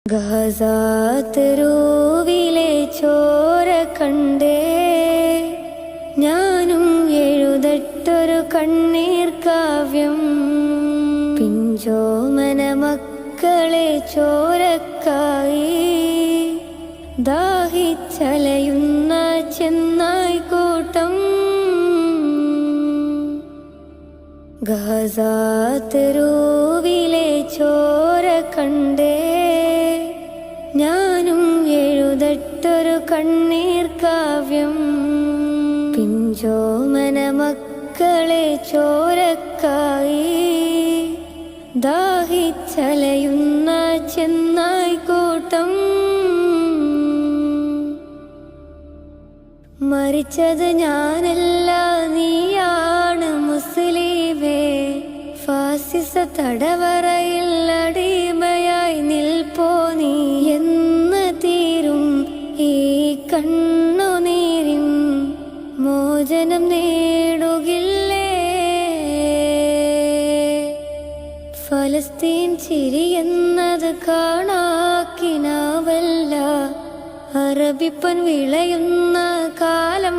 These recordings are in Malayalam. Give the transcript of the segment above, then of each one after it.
ഗാസാതെരുവിലെ ചോര കണ്ടേ ഞാനും എഴുതട്ടൊരു കണ്ണീർ കാവ്യം. പിഞ്ചോമന മക്കളെ ചോരക്കായി ദാഹിച്ചലയുന്ന ചെന്നായ്ക്കൂട്ടം. ഗാസാതെരുവിലെ ചോര കണ്ടേ ഞാനും എഴുതട്ടൊരു കണ്ണീർ കാവ്യം. പിഞ്ചോമന മക്കളെ ചോരക്കായി ദാഹിച്ചലയുന്ന ചെന്നായ്ക്കൂട്ടം. മരിച്ചത് ഞാനല്ല, നീയാണ് മുസ്ലിമേ. ഫാസിസ തടവറയിൽ അടിമയായി നിൽപ്പോ നീ എന്ന് തീരും ഈ കണ്ണുനീരിൻ മോചനം നേടുകില്ലേ? ഫലസ്തീൻ ചിരിയെന്നത് കാണാക്കിനാവല്ല, അറബിപ്പൻ വിളയുന്ന കാലം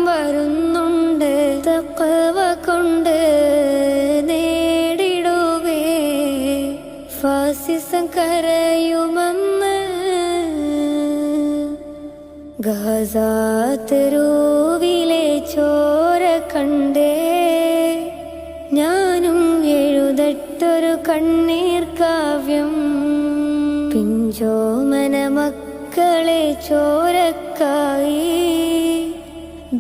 വരുന്നുണ്ട്. തഖ്വ കൊണ്ട് നേടിടുവേ ഫാസിസം കരയുമെന്ന്. ഗാസാതെരുവിലെ ചോര കണ്ടേ ഞാനും എഴുതട്ടൊരു കണ്ണീർ കാവ്യം. പിഞ്ചോമന മക്കളെ ചോരക്കായി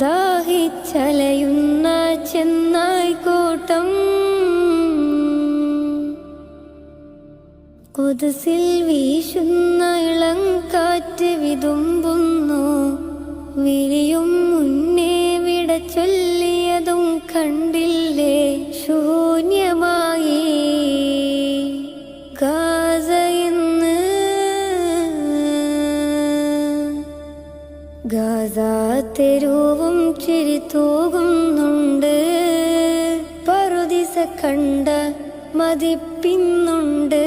ദാഹിച്ചലയുന്ന ചെന്നായ്ക്കൂട്ടം. ഖുദ്സിൽ വീശുന്ന ഇളം കാറ്റ് വിതുമ്പുന്നു, വിരിയും മുന്നേ വിട ചൊല്ലിയതും കണ്ടില്ലേ? ശൂന്യമായി ഗാസ ഇന്ന്. ഗാസാതെരുവും ചിരി തൂകുന്നുണ്ട്, പറുദിസ കണ്ട മതിപ്പിന്നുണ്ട്.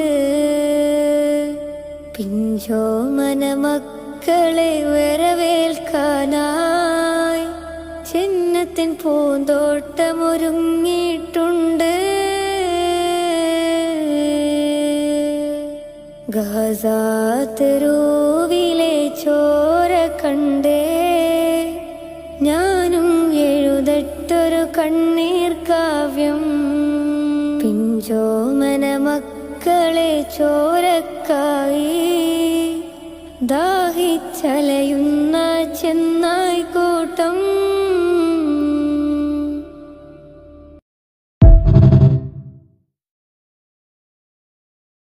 പിഞ്ചോമന മക്കളെ വരവേൽക്കാനായി ചിന്നത്തിൻ പൂന്തോട്ടമൊരുങ്ങിയിട്ടുണ്ട്. ഗാസാതെരുവിലെ ചോര കണ്ടേ ഞാനും എഴുതട്ടൊരു കണ്ണീർ കാവ്യം. പിഞ്ചോമന മക്കളെ ചോരക്കായി ദാഹിച്ചലയുന്ന ചെന്നായ്ക്കൂ